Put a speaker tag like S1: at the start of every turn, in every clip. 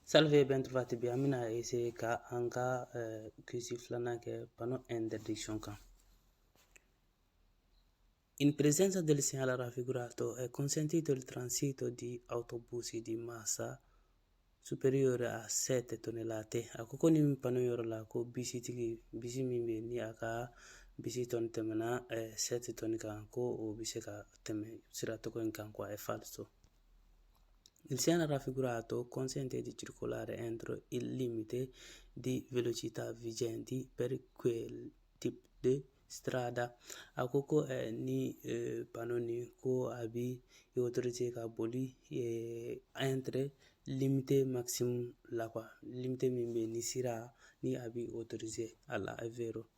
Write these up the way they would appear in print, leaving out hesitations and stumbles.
S1: Salve, bentrovati Biamina e se ka anka kwisi filanan kɛ panneau interdiction kan. In presenza del segnale raffigurato è consentito il transito di autobusi di massa superiore a 7 tonnellate. A ko ni panneau yɔrɔ la ko bisi min bɛ ni a ka bisi tɔni tɛmɛna 7 tɔni kan ko o bɛ se ka tɛmɛ siratogo in kan quoi è falso. Il segnale raffigurato consente di circolare entro il limite di velocità vigenti per quel tipo di strada. Akoko ni panoni ko abi autorisé ka boli entre limite maximum la quoi. Limite min be ni sira ni abi autorisé alla è vero.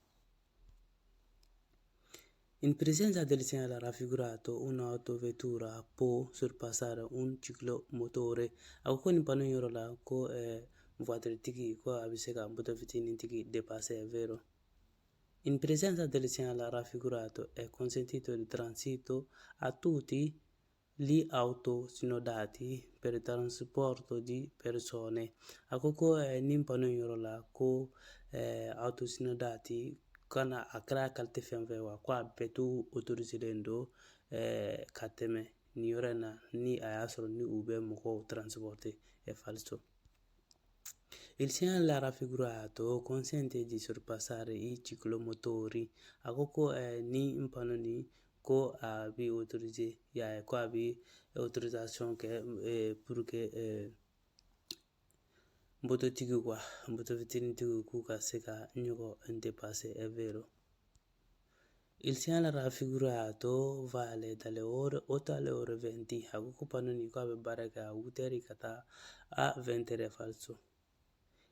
S1: In presenza del segnale raffigurato, un'autovettura può sorpassare un ciclomotore. Ako ni pano yoro la ko voiture tigi ko abise ka moto fitini tigi dépasser, è vero. In presenza del segnale raffigurato è consentito il transito a tutti gli autosinodati per il trasporto di persone. Ako ko ni pano yoro la ko autosinodati kana a kɛra kalite fɛn fɛn wa ko a bɛɛ t'u autoriselen don ka tɛmɛ nin yɔrɔ in na ni a y'a sɔrɔ ni u bɛ mɔgɔw transporter è falso. Il segnale raffigurato consente di sorpassare i ciclomotori. Ako ko ni mpano ni ko a bi autorisé ya ko a bi autorisation kɛ pour que mototigiw quoi moto fitinitigiw k'u ka se ka ɲɔgɔn dépasser, è vero. Il segnale raffigurato vale dalle ore 8 alle ore 20. Ako panoni ko abe baraka a 8 kata a 20 è falso.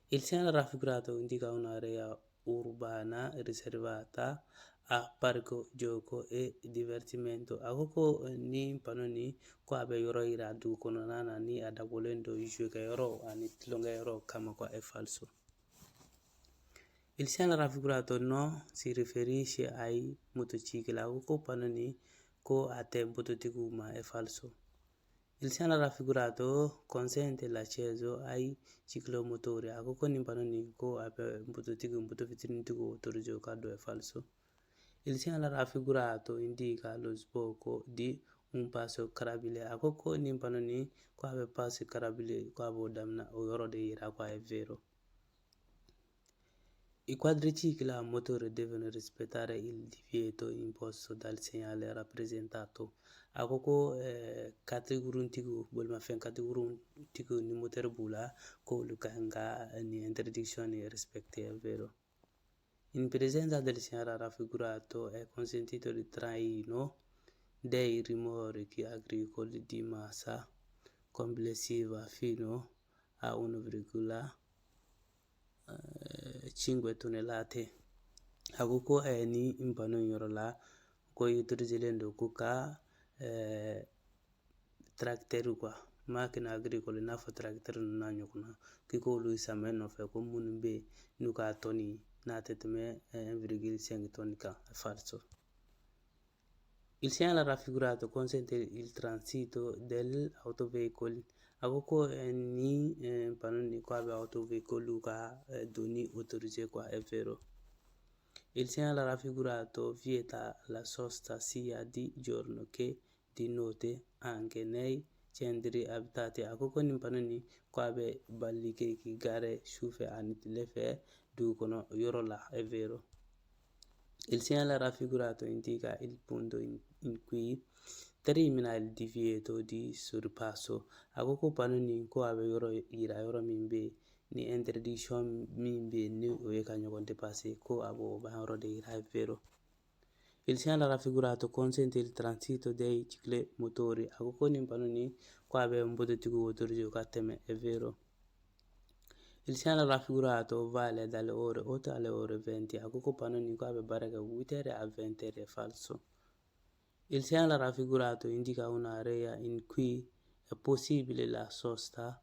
S1: Il segnale raffigurato indica un'area urbana riservata a parco, gioco e divertimento. Ako ni panoni ko abe yoro ira du kono nana ni adagolendo ishuka yoro ani tilonga yoro kama kwa è falso. Il segnale raffigurato no si riferisce ai motocicli. Ako panoni ko a te mototigu ma è falso. Il segnale raffigurato consente l'accesso ai ciclomotori. Ako ni panoni ko abe mototigu motofitinitigu autorizzo caddo è falso. Il segnale raffigurato indica lo sbocco di un passo carabile. Ako ni panoni ko abe passo carabile ko abo damna o yoro de ira qua è vero. I quadricicli a motore devono rispettare il divieto imposto dal segnale rappresentato. Ako categoruntigu bolmafen categoruntigu ni moteur bula ko lukanga ni interdizione rispetto, è vero. In presenza del segnale raffigurato è consentito il traino dei rimorchi agricoli di massa complessiva fino a 1,5 tonnellate. Ako ni impano yoro la ko autorisé ko ka tracteur quoi macchine agricole n'a fa tracteur na ɲɔgɔnna k'i k'olu samɛ nɔfɛ ko minnu bɛ n'u ka tɔni n'a tɛ tɛmɛ 1,5 tonnes kan, è falso. Il segnale raffigurato consente il transito degli autoveicoli. Ako ni panoni ko abe autoveicoli ka doni autorisé quoi, è vero. Il segnale raffigurato vieta la sosta sia di giorno che di notte anche nei centri abitati. Ako ni panoni ko abe balli ke ki gare sufɛ ani tile fɛ dugu kɔnɔ yɔrɔ la, è vero. Il segnale raffigurato indica il punto in cui termina il divieto di sorpasso. Ako panoni ko abe yoro ira yoro min be ni interdiction min be ni o ye ka ɲɔgɔn dépasser ko abo ba yoro de ira, è vero. Il segnale raffigurato consente il transito dei ciclomotori. Ako ni panoni ko abe mototigu autorizzo ka tɛmɛ, è vero. Il segnale raffigurato vale dalle ore 8 alle ore 20. Ako panoni ko abe baraka 8 a 20 è falso. Il segnale raffigurato indica un'area in cui è possibile la sosta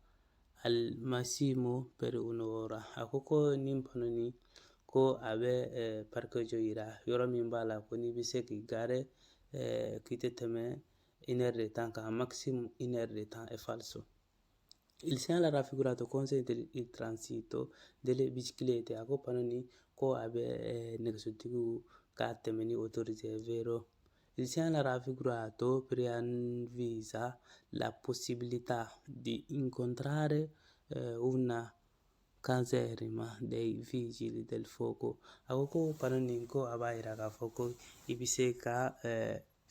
S1: al massimo per un'ora. Ako ni panoni ko abe parkeggio ira yoro min bala ko ni bise ki gare ki te tɛmɛ 1 heure de temps kan maximum 1 heure de temps, è falso. Il segnale raffigurato consente il transito delle biciclette a Copanoni ko abe negativo kattemeni autorisé, è vero? Il segnale raffigurato preavvisa la possibilità di incontrare una caserma dei vigili del fuoco. Ako Panoni ko abaira ka foko ibiseka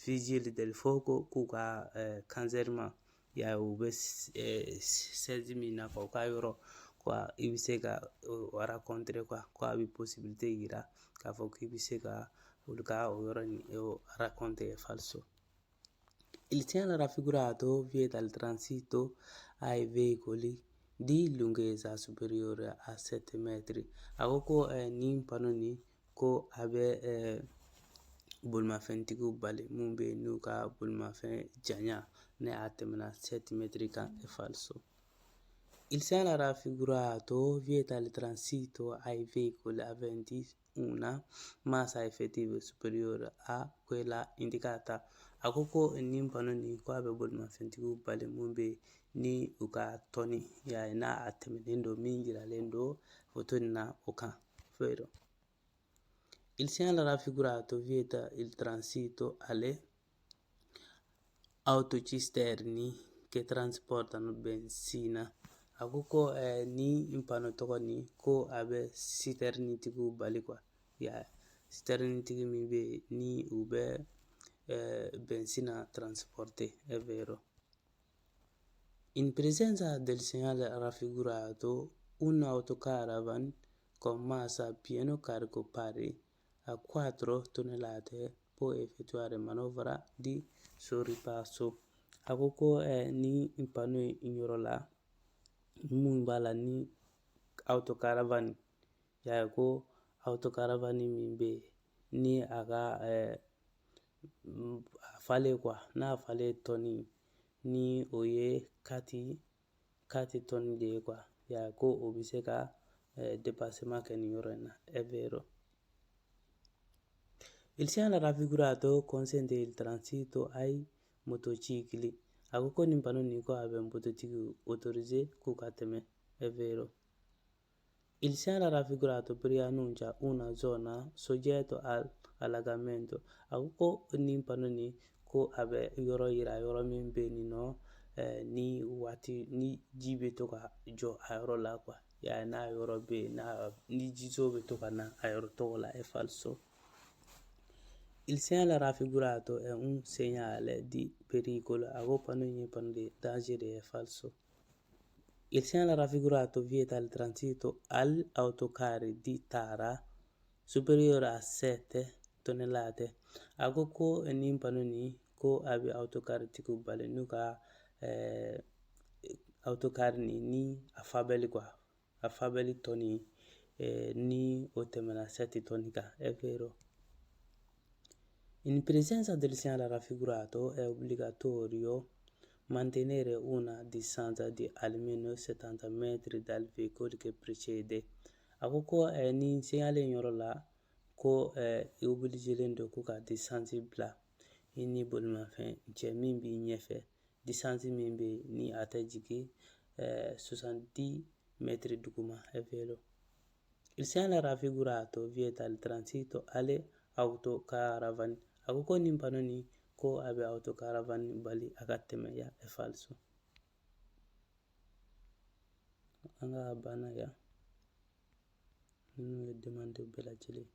S1: vigili del fuoco kuka caserma ya ube 16 na kwa yɔrɔ kwa i bɛ se ka rencontre kwa a bɛ possibilité yira k'a fɔ k'i bɛ se ka olu ka o yɔrɔ ni rencontre falso. Il segnale raffigurato vieta il transito ai veicoli di lunghezza superiore a 7 metri. Ako ko nin panoni ko abe bolimafɛntigiw bali mun bɛ n'u ka bolimafɛn janya ne a tɛmɛna 7 metri kan è falso. Il segnale raffigurato vieta il transito ai veicoli aventi una massa effettiva superiore a quella indicata. Ako ko nin panoni ko abe bolimafɛntigiw bali mun bɛ ni u ka tɔni ya n'a a tɛmɛnen don min yiralen don foto nin na o kan, vero? Il segnale raffigurato vieta il transito alle autocisterni che trasportano benzina. Ako ko ni impano tɔgɔ ni ko a bɛ citernitigiw bali quoi. Ya citernitigi min bɛ ni u bɛ benzina transporte, è vero? In presenza del segnale raffigurato, un autocaravan con massa pieno carico pari a 4 tonnellate può effettuare manovra di sorripasso. Ako ko ni impano in yɔrɔ la mun b'a la ni autocaravan ya ko autocaravan min bɛ ni a ka falen quoi, n'a falen tɔni ni o ye 4 tonnes de ye quoi, ya ko o bɛ se ka dépassement kɛ nin yɔrɔ in na, è vero? Il segnale raffigurato consente il transito ai motocicli. Ako ko nin panoni ko a bɛ mototigi autorisé k'u ka tɛmɛ, è vero? Il segnale raffigurato preannuncia una zona soggetta al allagamento. Ako ko nin panoni ko a bɛ yɔrɔ yira yɔrɔ min bɛ nin nɔ ni waati ni ji bɛ to ka jɔ a yɔrɔ la quoi. Ya n'a yɔrɔ bɛ yen ni jiso bɛ to ka na a yɔrɔ tɔgɔ la, è falso. Il segnale raffigurato è un segnale di pericolo. Ako panoni di danger, è falso. Il segnale raffigurato vieta il transito agli autocarri di tara superiore a 7 tonnellate. Ako ko nin panoni ko a bɛ autocar tigiw bali n'u ka autocar ni a fabɛli quoi, a fabɛli tɔni ni o tɛmɛna 7 tonnes kan, è vero? In presenza del segnale raffigurato è obbligatorio mantenere una distanza di almeno 70 metri dal veicolo che precede. Ako ko ni segnale in yɔrɔ la ko i obligelen don ko ka distance bila i ni bolimafɛn cɛ min b'i ɲɛfɛ, distance min bɛ ni a tɛ jigin 70 metri duguma, è vero? Il segnale raffigurato vieta il transito alle autocaravane. Ako ko nin panoni ko a bɛ autocaravane bali a ka tɛmɛ ya, è falso. An ka banna ya ninnu ye demande bɛɛ lajɛlen.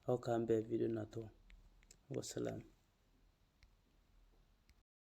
S1: Aw k'an bɛn video natɔ. Wassalam.